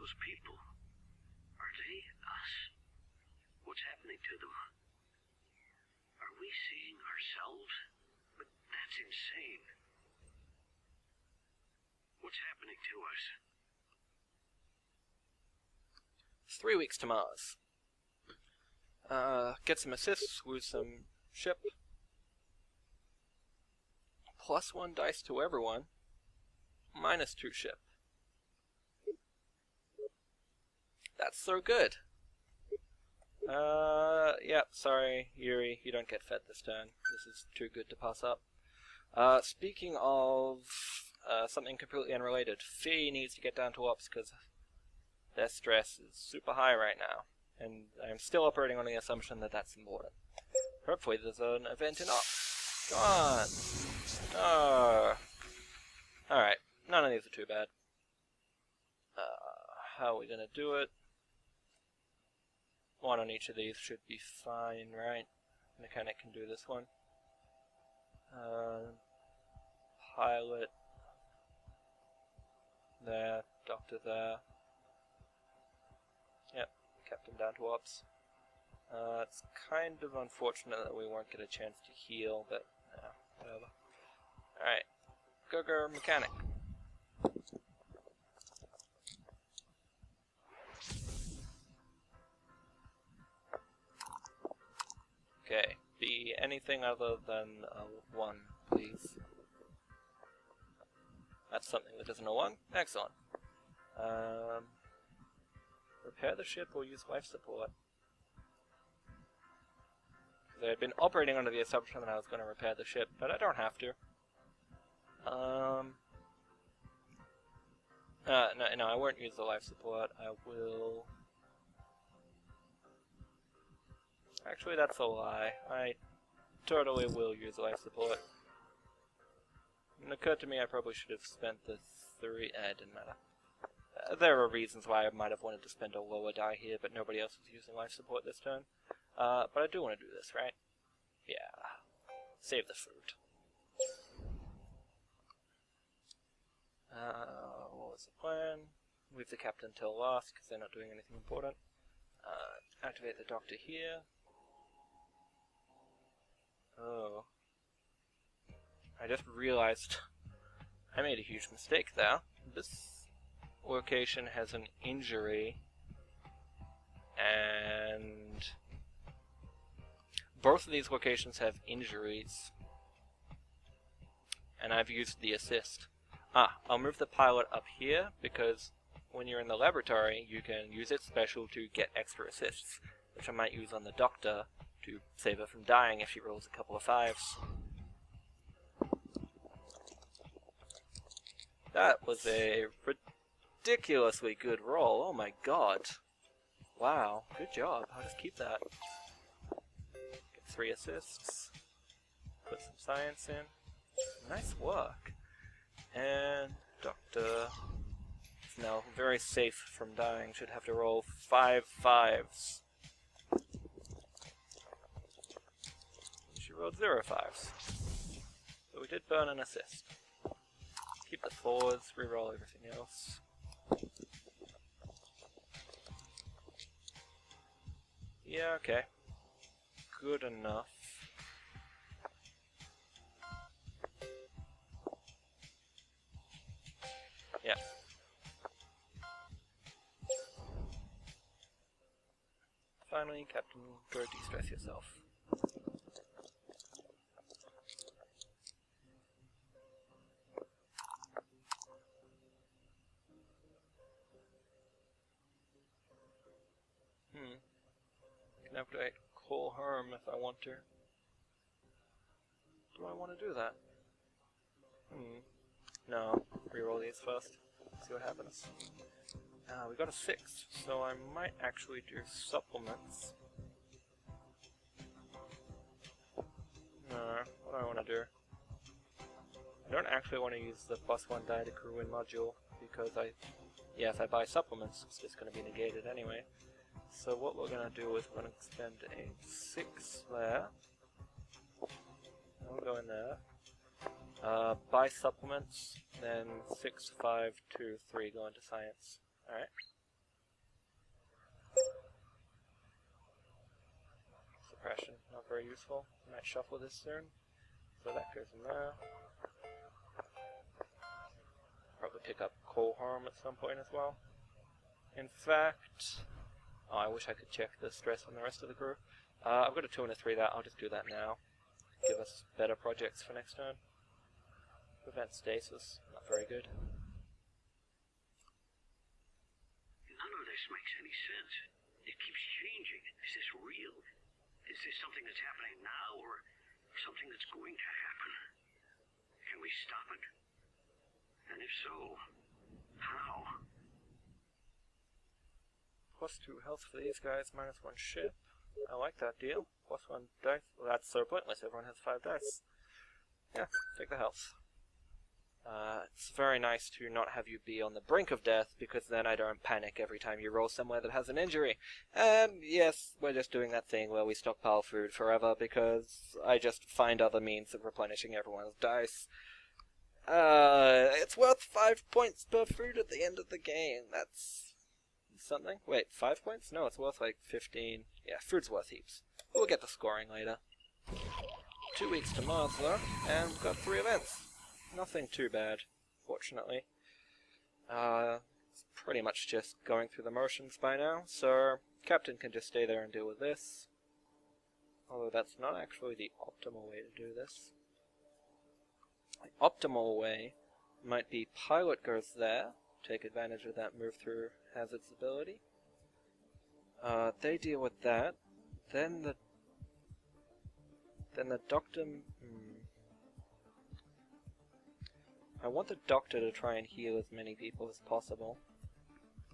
those people? Are they us? What's happening to them? Are we seeing ourselves? But that's insane. What's happening to us? 3 weeks to Mars. Get some assists with some ship. +1 dice to everyone. -2 ship. That's so good. Yeah, sorry, Yuri, you don't get fed this turn. This is too good to pass up. Speaking of something completely unrelated, Fee needs to get down to Ops because their stress is super high right now. And I'm still operating on the assumption that that's important. Hopefully there's an event in Ops. Come on! Oh. Alright, none of these are too bad. How are we gonna do it? 1 on each of these should be fine, right? Mechanic can do this one. Pilot. There. Doctor there. Yep. Captain down to Ops. It's kind of unfortunate that we won't get a chance to heal, but whatever. Alright. Go mechanic. Okay, be anything other than a 1, please. That's something that isn't a 1. Excellent. Repair the ship or use life support. Because I had been operating under the assumption that I was going to repair the ship, but I don't have to. No, I won't use the life support. I will... Actually, that's a lie. I totally will use life support. It occurred to me I probably should have spent the 3... it didn't matter. There are reasons why I might have wanted to spend a lower die here, but nobody else was using life support this turn. But I do want to do this, right? Yeah. Save the fruit. What was the plan? Leave the captain till last, because they're not doing anything important. Activate the doctor here. Oh. I just realized I made a huge mistake there. This location has an injury, and both of these locations have injuries, and I've used the assist. I'll move the pilot up here, because when you're in the laboratory, you can use its special to get extra assists, which I might use on the doctor to save her from dying if she rolls a couple of 5s. That was a ridiculously good roll. Oh my god. Wow, good job. I'll just keep that. Get 3 assists. Put some science in. Nice work. And Doctor is now very safe from dying. Should have to roll 5 5s. She rolled 0 5s. So we did burn an assist. Keep the 4s, reroll everything else. Yeah, okay. Good enough. Yeah. Finally, Captain, go de-stress yourself. Can activate call home if I want to. Do I want to do that? No. Reroll these first. See what happens. We got a 6, so I might actually do supplements. No, what do I want to do? I don't actually want to use the +1 die to crew in module, because if I buy supplements, it's just going to be negated anyway. So what we're going to do is we're going to spend a 6 there. I'll go in there. Buy supplements, then 6, 5, 2, 3 go into science. Alright. Suppression, not very useful. Might shuffle this soon. So that goes in there. Probably pick up Coal Harm at some point as well. In fact... Oh, I wish I could check the stress on the rest of the crew. I've got a 2 and a 3 there, I'll just do that now. Give us better projects for next turn. Prevent stasis, not very good. None of this makes any sense. It keeps changing. Is this real? Is this something that's happening now, or something that's going to happen? Can we stop it? And if so, how? +2 health for these guys, -1 ship. I like that deal. +1 dice. Well, that's so pointless. Everyone has 5 dice. Yeah, take the health. It's very nice to not have you be on the brink of death, because then I don't panic every time you roll somewhere that has an injury. And yes, we're just doing that thing where we stockpile food forever, because I just find other means of replenishing everyone's dice. It's worth 5 points per food at the end of the game. That's something. Wait, 5 points? No, it's worth like 15. Yeah, food's worth heaps. We'll get the scoring later. 2 weeks to Mars, though, and we've got 3 events. Nothing too bad, fortunately. It's pretty much just going through the motions by now, so Captain can just stay there and deal with this. Although that's not actually the optimal way to do this. The optimal way might be Pilot goes there, take advantage of that move through hazards ability. They deal with that. Then the Doctor... I want the Doctor to try and heal as many people as possible.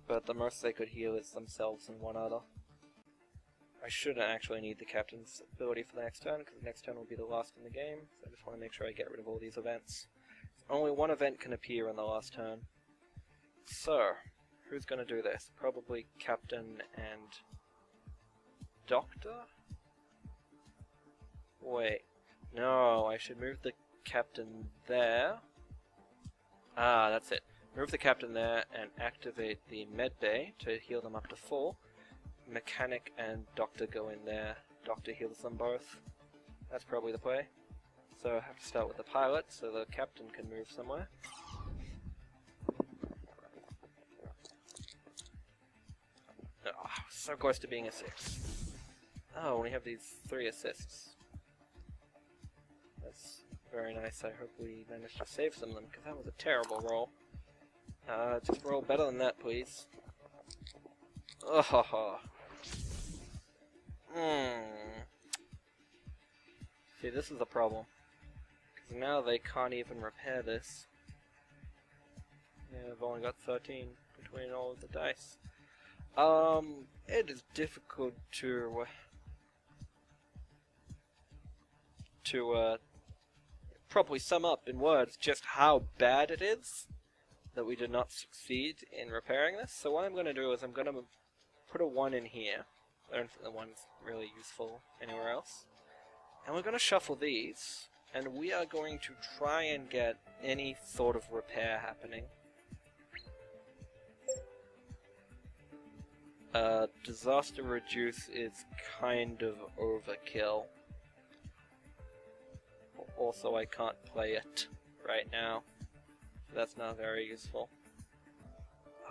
But the most they could heal is themselves and one other. I shouldn't actually need the Captain's ability for the next turn, because the next turn will be the last in the game, so I just want to make sure I get rid of all these events. Only one event can appear in the last turn. So, who's going to do this? Probably Captain and Doctor? Wait, no, I should move the Captain there. Ah, that's it. Move the Captain there and activate the med bay to heal them up to full. Mechanic and Doctor go in there. Doctor heals them both. That's probably the play. So I have to start with the Pilot so the Captain can move somewhere. Oh, so close to being a 6. Oh, we have these 3 assists. That's very nice. I hope we managed to save some of them, because that was a terrible roll. Just roll better than that, please. Oh. See, this is a problem. Because now they can't even repair this. Yeah, I've only got 13 between all of the dice. It is difficult to probably sum up in words just how bad it is that we did not succeed in repairing this. So what I'm going to do is I'm going to put a 1 in here. I don't think the 1's really useful anywhere else. And we're going to shuffle these, and we are going to try and get any sort of repair happening. Disaster reduce is kind of overkill. Also, I can't play it right now. That's not very useful.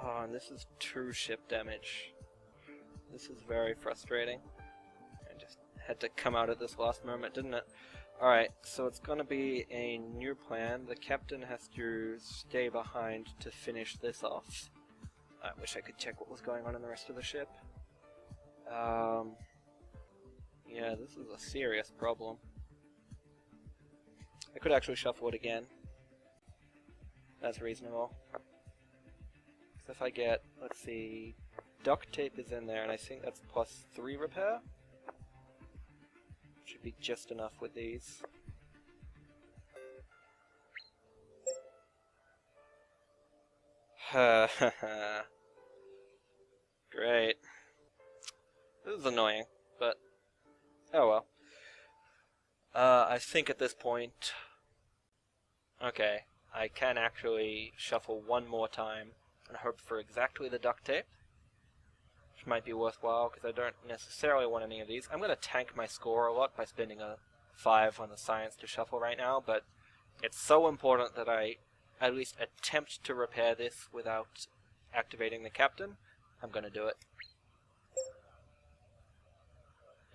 Oh, and this is 2 ship damage. This is very frustrating. I just had to come out at this last moment, didn't it? Alright, so it's gonna be a new plan. The Captain has to stay behind to finish this off. I wish I could check what was going on in the rest of the ship. Yeah, this is a serious problem. I could actually shuffle it again. That's reasonable. So if I get, let's see, duct tape is in there, and I think that's +3 repair. Should be just enough with these. Great. This is annoying, but oh well. I think at this point, okay, I can actually shuffle one more time and hope for exactly the duct tape. which might be worthwhile because I don't necessarily want any of these. I'm going to tank my score a lot by spending a 5 on the science to shuffle right now, but it's so important that I at least attempt to repair this without activating the captain. I'm going to do it.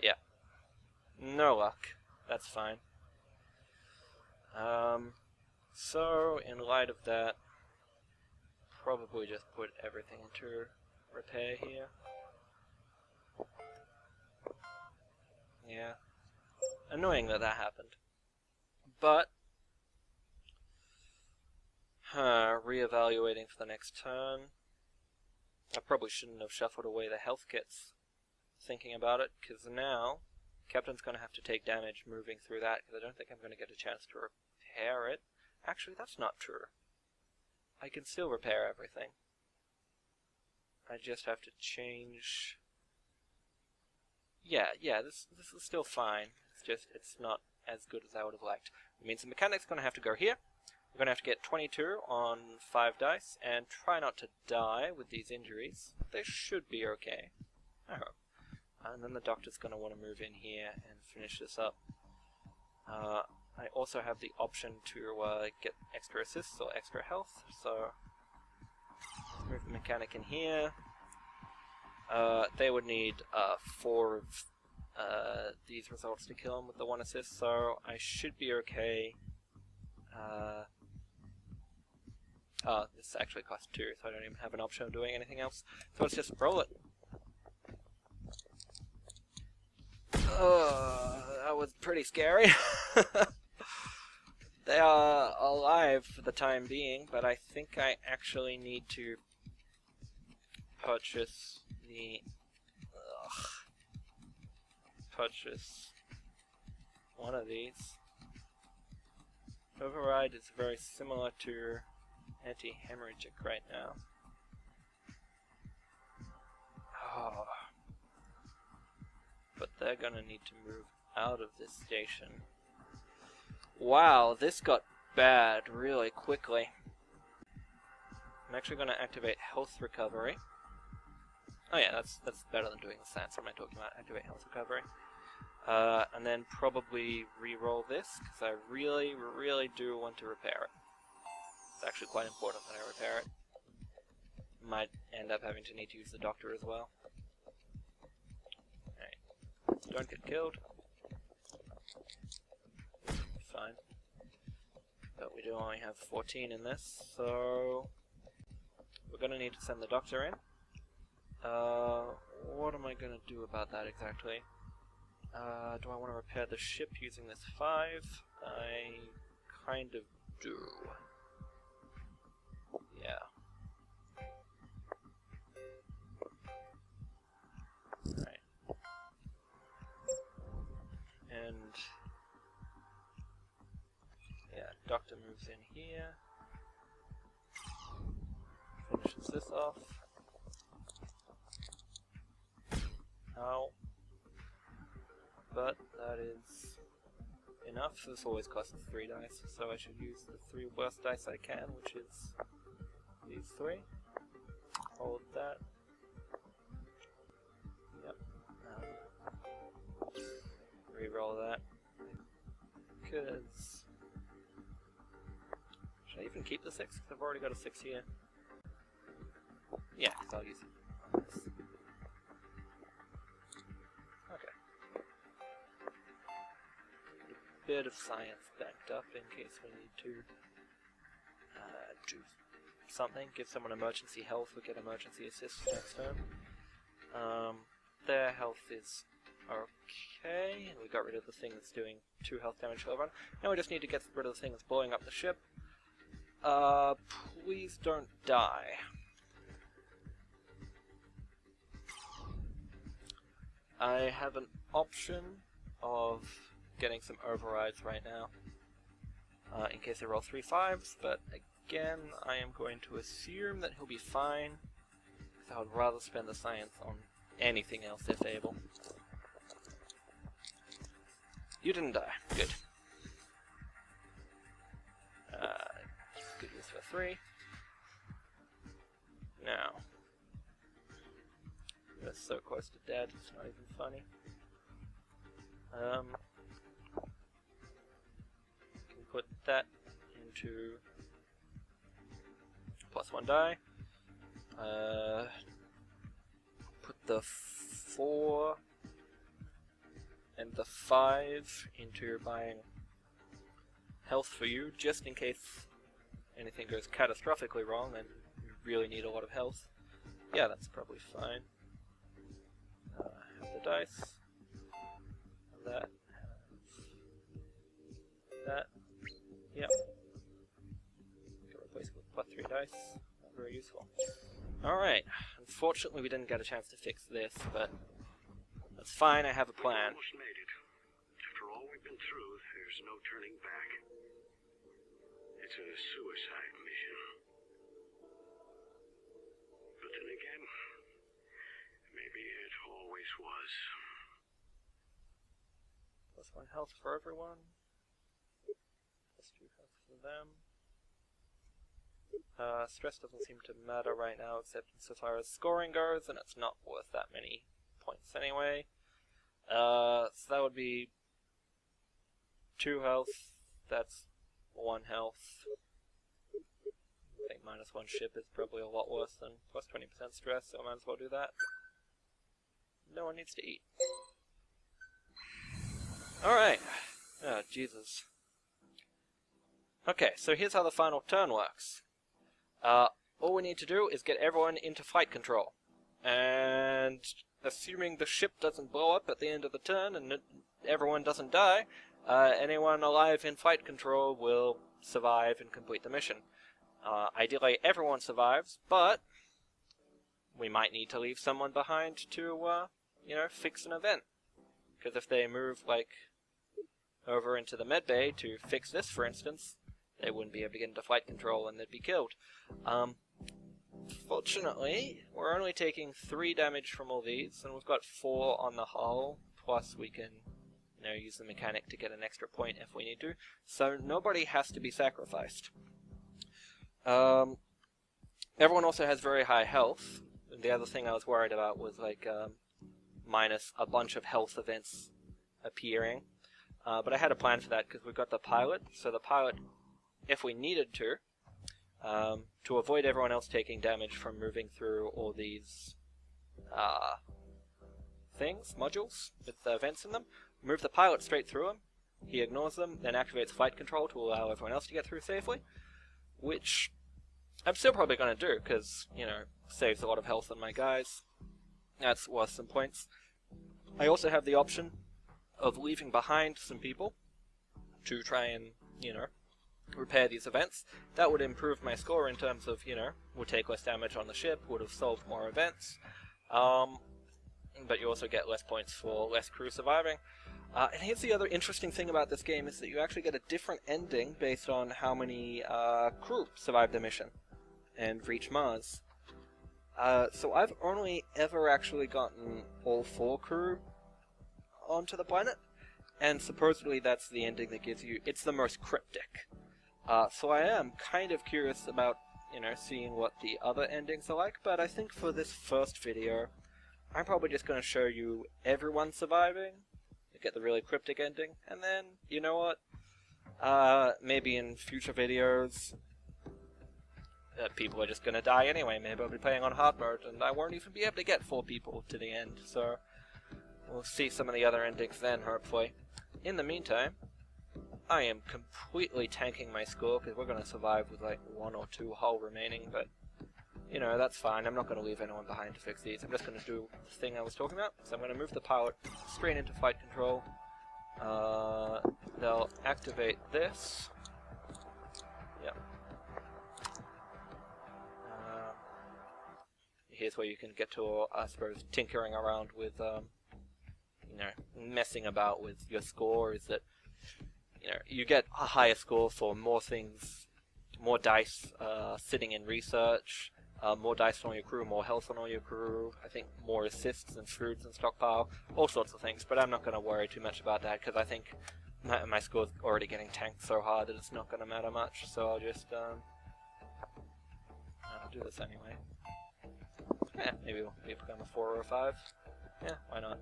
Yeah. No luck. That's fine. So, in light of that, probably just put everything into repair here. Yeah. Annoying that that happened. But, reevaluating for the next turn. I probably shouldn't have shuffled away the health kits thinking about it, because now Captain's going to have to take damage moving through that, because I don't think I'm going to get a chance to repair it. Actually, that's not true. I can still repair everything. I just have to change... Yeah, this is still fine. It's just, it's not as good as I would have liked. It means the mechanic's going to have to go here. We're going to have to get 22 on 5 dice, and try not to die with these injuries. They should be okay. I hope. And then the doctor's going to want to move in here and finish this up. I also have the option to get extra assists or extra health, so let's move the mechanic in here. They would need 4 of these results to kill him with the 1 assist, so I should be okay. This actually costs 2, so I don't even have an option of doing anything else. So let's just roll it. That was pretty scary. They are alive for the time being, but I think I actually need to purchase the... purchase one of these. Override is very similar to anti-hemorrhagic right now. Oh. But they're gonna need to move out of this station. Wow, this got bad really quickly. I'm actually gonna activate health recovery. Oh yeah, that's better than doing the science. What am I talking about? Activate health recovery. And then probably re-roll this, because I really, really do want to repair it. It's actually quite important that I repair it. Might end up having to need to use the doctor as well. Alright. Don't get killed. Fine. But we do only have 14 in this, so we're going to need to send the doctor in. What am I going to do about that exactly? Do I want to repair the ship using this 5? I kind of do. Yeah. Alright. And yeah, doctor moves in here. Finishes this off. Ow. But that is enough. This always costs 3 dice, so I should use the 3 worst dice I can, which is these 3. Hold that. Yep. Reroll that. Because... should I even keep the 6? Because I've already got a 6 here. Yeah, because I'll use it on this. Bit of science backed up in case we need to do something, give someone emergency health or get emergency assist next turn. Their health is okay, and we got rid of the thing that's doing 2 health damage to everyone. Now we just need to get rid of the thing that's blowing up the ship. Please don't die. I have an option of getting some overrides right now, in case I roll 3 5s, but again, I am going to assume that he'll be fine, because I would rather spend the science on anything else if able. You didn't die. Good. Good use for 3. Now, I'm going to is so close to dead, it's not even funny. Can put that into +1 die. Put the 4 and the 5 into buying health for you, just in case anything goes catastrophically wrong and you really need a lot of health. Yeah, that's probably fine. Have the dice. That. That. Yep. Can replace it with +3 dice. Not very useful. Alright. Unfortunately, we didn't get a chance to fix this, but that's fine. I have a plan. We almost made it. After all we've been through, there's no turning back. It's a suicide mission. But then again, maybe it always was. +1 health for everyone. +2 health for them. Stress doesn't seem to matter right now, except insofar as scoring goes, and it's not worth that many points anyway. So that would be 2 health. That's 1 health. I think -1 ship is probably a lot worse than +20% stress, so I might as well do that. No one needs to eat. Alright. Oh, Jesus. Okay, so here's how the final turn works. All we need to do is get everyone into flight control. And assuming the ship doesn't blow up at the end of the turn and everyone doesn't die, anyone alive in flight control will survive and complete the mission. Ideally everyone survives, but we might need to leave someone behind to, fix an event. Because if they move, over into the medbay to fix this, for instance, they wouldn't be able to get into flight control and they'd be killed. Fortunately, we're only taking 3 damage from all these, and we've got 4 on the hull, plus we can, use the mechanic to get an extra point if we need to, so nobody has to be sacrificed. Everyone also has very high health, and the other thing I was worried about was, minus a bunch of health events appearing. But I had a plan for that because we've got the pilot, so the pilot, if we needed to avoid everyone else taking damage from moving through all these modules with events in them, move the pilot straight through them, he ignores them, then activates flight control to allow everyone else to get through safely, which I'm still probably going to do because, saves a lot of health on my guys. That's worth some points. I also have the option of leaving behind some people to try and, repair these events. That would improve my score in terms of, would take less damage on the ship, would have solved more events. But you also get less points for less crew surviving. And here's the other interesting thing about this game is that you actually get a different ending based on how many crew survive the mission and reach Mars. So I've only ever actually gotten all 4 crew onto the planet, and supposedly that's the ending that gives you, it's the most cryptic. So I am kind of curious about, seeing what the other endings are like, but I think for this first video, I'm probably just going to show you everyone surviving, get the really cryptic ending, and then, you know what, maybe in future videos, people are just going to die anyway. Maybe I'll be playing on hard mode, and I won't even be able to get 4 people to the end, so we'll see some of the other endings then, hopefully. In the meantime, I am completely tanking my score, because we're going to survive with 1 or 2 hull remaining, but, that's fine. I'm not going to leave anyone behind to fix these. I'm just going to do the thing I was talking about, so I'm going to move the pilot straight into flight control. They'll activate this. Yep. Here's where you can get to, I suppose, tinkering around with, messing about with your score, is that, you get a higher score for more things, more dice sitting in research, more dice on your crew, more health on all your crew, I think more assists and foods and stockpile, all sorts of things, but I'm not going to worry too much about that, because I think my score's already getting tanked so hard that it's not going to matter much, so I'll just, I'll do this anyway. maybe we become a 4 or a 5. Yeah, why not?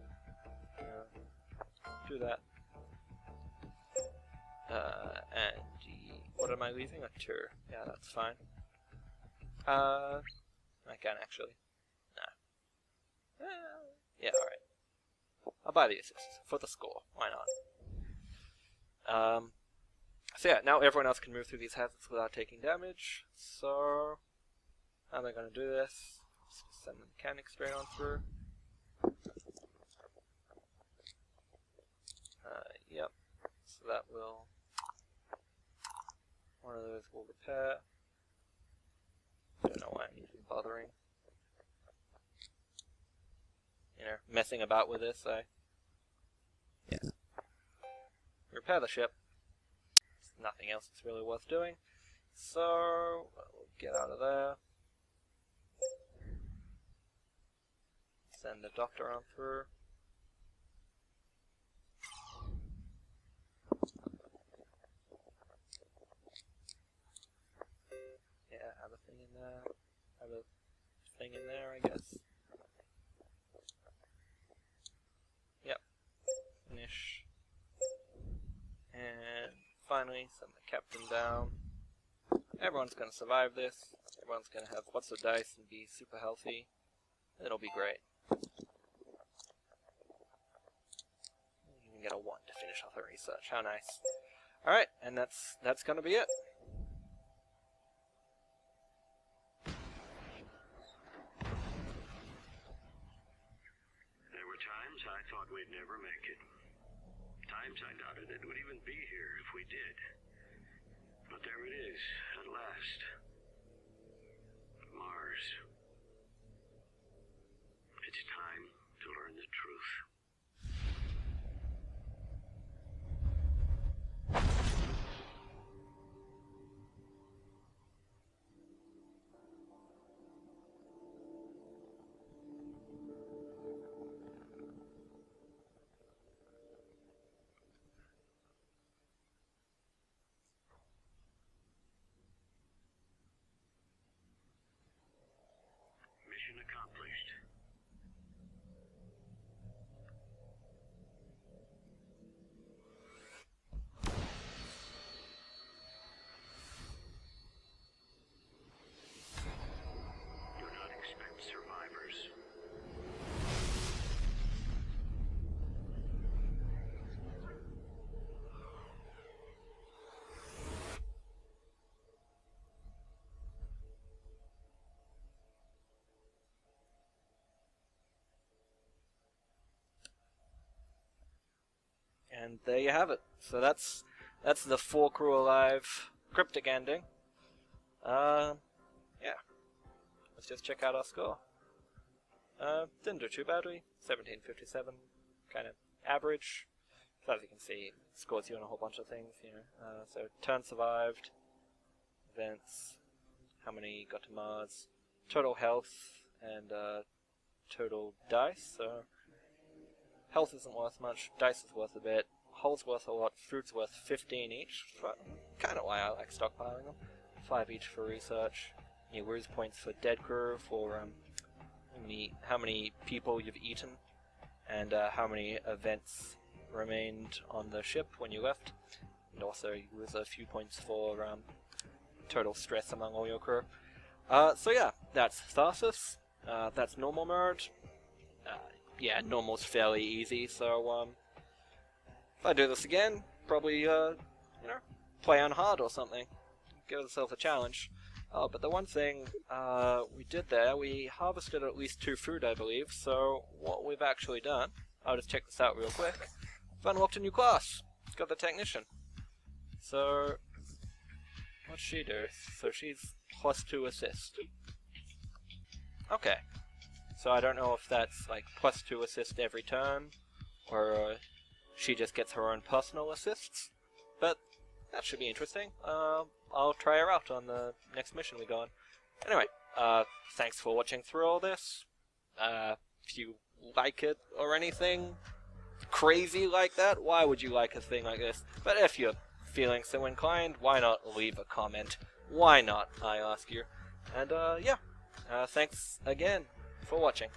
Do that. And what am I leaving? A 2. Yeah, that's fine. I can actually. Nah. Yeah, alright. I'll buy the assists for the score. Why not? So yeah, now everyone else can move through these hazards without taking damage. So, how am I going to do this? Just send the mechanic straight on through. Yep. So that will... One of those will repair. Don't know why I'm even bothering. You know, messing about with this, yeah. Repair the ship. Nothing else is really worth doing. So, we'll get out of there. Send the doctor on through. Yeah, have a thing in there. Have a thing in there, I guess. Yep. Finish. And finally, send the captain down. Everyone's going to survive this. Everyone's going to have lots of dice and be super healthy. It'll be great. You can get a 1 to finish off the research. How nice. Alright, and that's going to be it. There were times I thought we'd never make it. Times I doubted it would even be here if we did. But there it is, at last. Mars. It's time to learn the truth. Mission accomplished. Do not expect survivors. And there you have it. So that's the 4 crew alive cryptic ending. Yeah. Let's just check out our score. Didn't do too badly. 1757, kind of average. So as you can see, it scores you on a whole bunch of things. You know, so turn survived, events, how many got to Mars, total health, and total dice. So health isn't worth much, dice is worth a bit, hull's worth a lot, food's worth 15 each, kind of why I like stockpiling them. 5 each for research. You lose points for dead crew, for how many people you've eaten, and how many events remained on the ship when you left. And also you lose a few points for total stress among all your crew. So yeah, that's THARSIS. That's normal mode. Yeah, normal's fairly easy, so if I do this again, probably, you know, play on hard or something. Give yourself a challenge. But the one thing we did there, we harvested at least 2 food, I believe, so what we've actually done, I'll just check this out real quick. We've unlocked a new class. It's got the technician. So, what's she do? So she's +2 assist. Okay. So I don't know if that's like +2 assist every turn, or she just gets her own personal assists, but that should be interesting. I'll try her out on the next mission we go on. Anyway, thanks for watching through all this. If you like it or anything crazy like that, why would you like a thing like this? But if you're feeling so inclined, why not leave a comment? Why not, I ask you? And yeah, thanks again for watching.